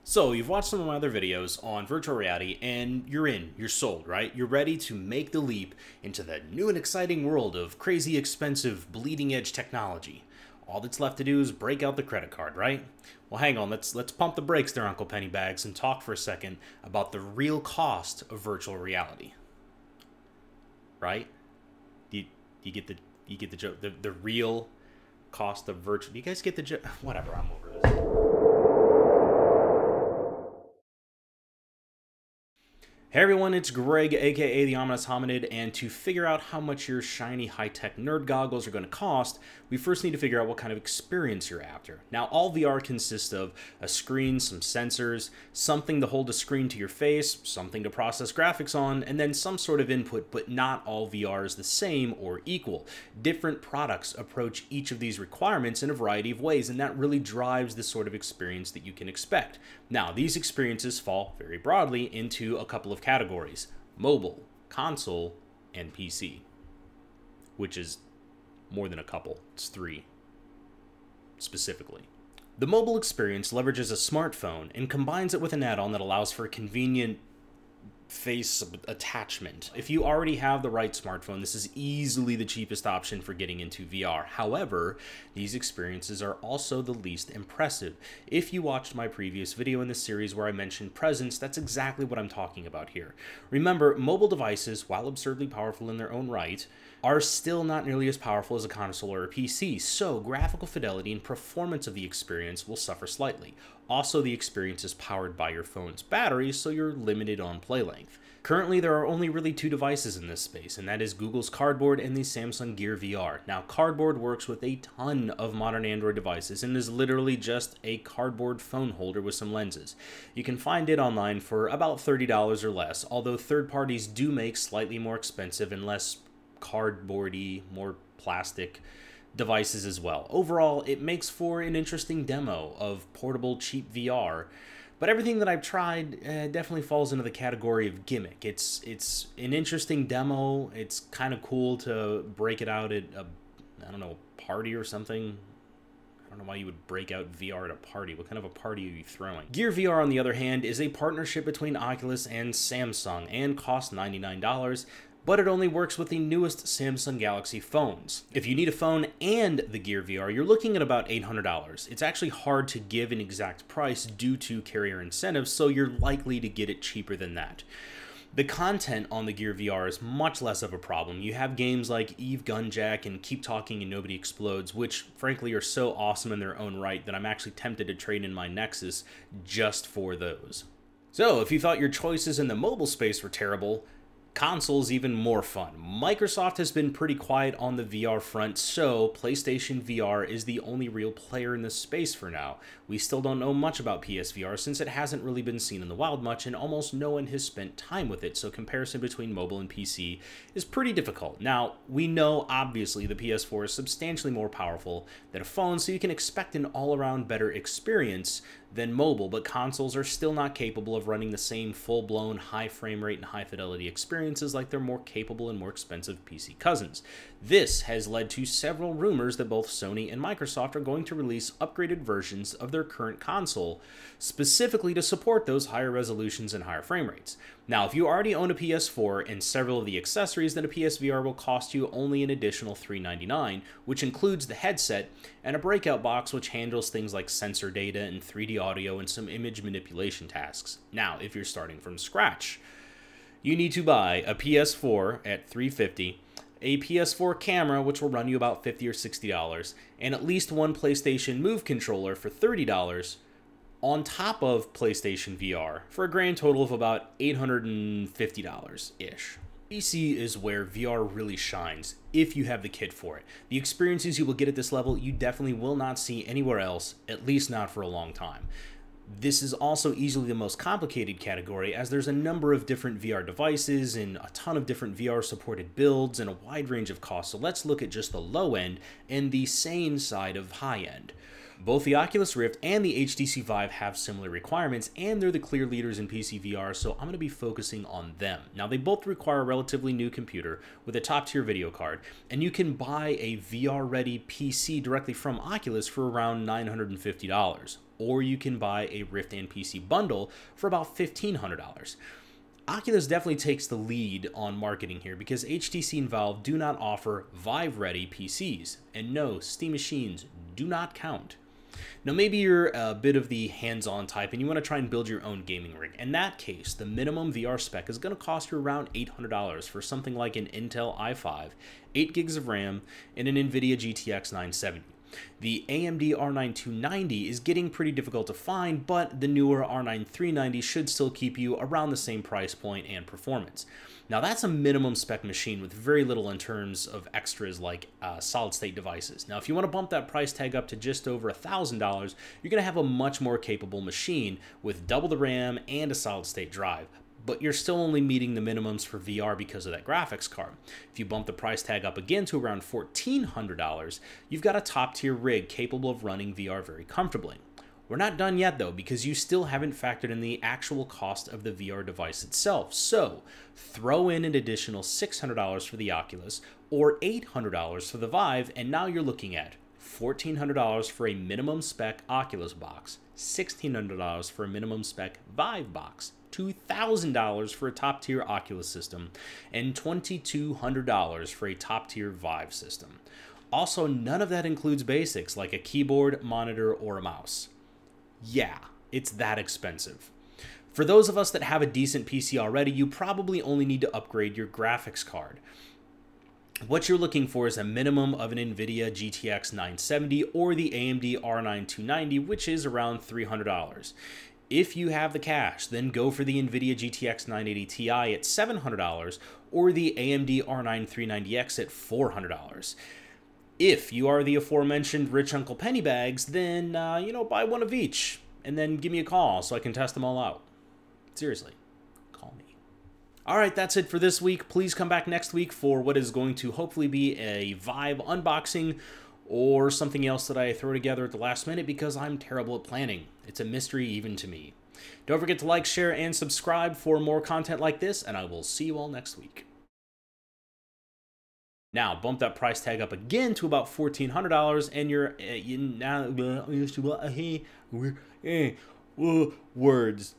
So, you've watched some of my other videos on virtual reality and you're sold, right? You're ready to make the leap into the new and exciting world of crazy expensive bleeding edge technology. All that's left to do is break out the credit card, right? Well, hang on, let's pump the brakes there, Uncle Pennybags, and talk for a second about the real cost of virtual reality. Right? You get the joke, the real cost of virtual. Do you guys get the joke? Whatever, I'm over this. Hey everyone, it's Greg, aka the Ominous Hominid, and to figure out how much your shiny high-tech nerd goggles are going to cost, we first need to figure out what kind of experience you're after. Now, all VR consists of a screen, some sensors, something to hold a screen to your face, something to process graphics on, and then some sort of input, but not all VR is the same or equal. Different products approach each of these requirements in a variety of ways, and that really drives the sort of experience that you can expect. Now, these experiences fall very broadly into a couple of categories: mobile, console, and PC, which is more than a couple. It's three specifically. The mobile experience leverages a smartphone and combines it with an add-on that allows for a convenient face attachment. If you already have the right smartphone, this is easily the cheapest option for getting into VR. However, these experiences are also the least impressive. If you watched my previous video in this series where I mentioned presence, that's exactly what I'm talking about here. Remember, mobile devices, while absurdly powerful in their own right, are still not nearly as powerful as a console or a PC, so graphical fidelity and performance of the experience will suffer slightly. Also, the experience is powered by your phone's battery, so you're limited on play length. Currently, there are only really two devices in this space, and that is Google's Cardboard and the Samsung Gear VR. Now, Cardboard works with a ton of modern Android devices and is literally just a cardboard phone holder with some lenses. You can find it online for about $30 or less, although third parties do make slightly more expensive and less cardboardy, more plastic devices as well. Overall, it makes for an interesting demo of portable, cheap VR, but everything that I've tried definitely falls into the category of gimmick. It's an interesting demo. It's kind of cool to break it out at a, I don't know, party or something. I don't know why you would break out VR at a party. What kind of a party are you throwing? Gear VR, on the other hand, is a partnership between Oculus and Samsung and costs $99. But it only works with the newest Samsung Galaxy phones. If you need a phone and the Gear VR, you're looking at about $800. It's actually hard to give an exact price due to carrier incentives, so you're likely to get it cheaper than that. The content on the Gear VR is much less of a problem. You have games like Eve Gunjack and Keep Talking and Nobody Explodes, which frankly are so awesome in their own right that I'm actually tempted to trade in my Nexus just for those. So if you thought your choices in the mobile space were terrible, console's even more fun. Microsoft has been pretty quiet on the VR front, so PlayStation VR is the only real player in this space for now. We still don't know much about PSVR since it hasn't really been seen in the wild much and almost no one has spent time with it, so comparison between mobile and PC is pretty difficult. Now, we know obviously the PS4 is substantially more powerful than a phone, so you can expect an all-around better experience than mobile, but consoles are still not capable of running the same full-blown high frame rate and high fidelity experiences like their more capable and more expensive PC cousins. This has led to several rumors that both Sony and Microsoft are going to release upgraded versions of their current console, specifically to support those higher resolutions and higher frame rates. Now, if you already own a PS4 and several of the accessories, then a PSVR will cost you only an additional $399, which includes the headset and a breakout box which handles things like sensor data and 3D audio and some image manipulation tasks. Now, if you're starting from scratch, you need to buy a PS4 at $350, a PS4 camera which will run you about $50 or $60, and at least one PlayStation Move controller for $30, on top of PlayStation VR, for a grand total of about $850-ish. PC is where VR really shines, if you have the kit for it. The experiences you will get at this level, you definitely will not see anywhere else, at least not for a long time. This is also easily the most complicated category, as there's a number of different VR devices and a ton of different VR supported builds and a wide range of costs, so let's look at just the low end and the sane side of high end. Both the Oculus Rift and the HTC Vive have similar requirements, and they're the clear leaders in PC VR, so I'm going to be focusing on them. Now, they both require a relatively new computer with a top-tier video card, and you can buy a VR-ready PC directly from Oculus for around $950. or you can buy a Rift and PC bundle for about $1,500. Oculus definitely takes the lead on marketing here because HTC and Valve do not offer Vive-ready PCs, and no, Steam machines do not count. Now, maybe you're a bit of the hands-on type and you want to try and build your own gaming rig. In that case, the minimum VR spec is going to cost you around $800 for something like an Intel i5, 8 gigs of RAM, and an NVIDIA GTX 970. The AMD R9 290 is getting pretty difficult to find, but the newer R9 390 should still keep you around the same price point and performance. Now, that's a minimum spec machine with very little in terms of extras like solid-state devices. Now, if you want to bump that price tag up to just over $1,000, you're going to have a much more capable machine with double the RAM and a solid-state drive. But you're still only meeting the minimums for VR because of that graphics card. If you bump the price tag up again to around $1,400, you've got a top-tier rig capable of running VR very comfortably. We're not done yet though, because you still haven't factored in the actual cost of the VR device itself. So throw in an additional $600 for the Oculus or $800 for the Vive, and now you're looking at $1,400 for a minimum spec Oculus box, $1,600 for a minimum spec Vive box, $2,000 for a top-tier Oculus system, and $2,200 for a top-tier Vive system. Also, none of that includes basics like a keyboard, monitor, or a mouse. Yeah, it's that expensive. For those of us that have a decent PC already, you probably only need to upgrade your graphics card. What you're looking for is a minimum of an NVIDIA GTX 970 or the AMD R9 290, which is around $300. If you have the cash, then go for the NVIDIA GTX 980 Ti at $700 or the AMD R9 390X at $400. If you are the aforementioned rich Uncle Pennybags, then, buy one of each and then give me a call so I can test them all out. Seriously, call me. All right, that's it for this week. Please come back next week for what is going to hopefully be a Vive unboxing or something else that I throw together at the last minute because I'm terrible at planning. It's a mystery even to me. Don't forget to like, share, and subscribe for more content like this, and I will see you all next week. Now, bump that price tag up again to about $1,400, and you're now words.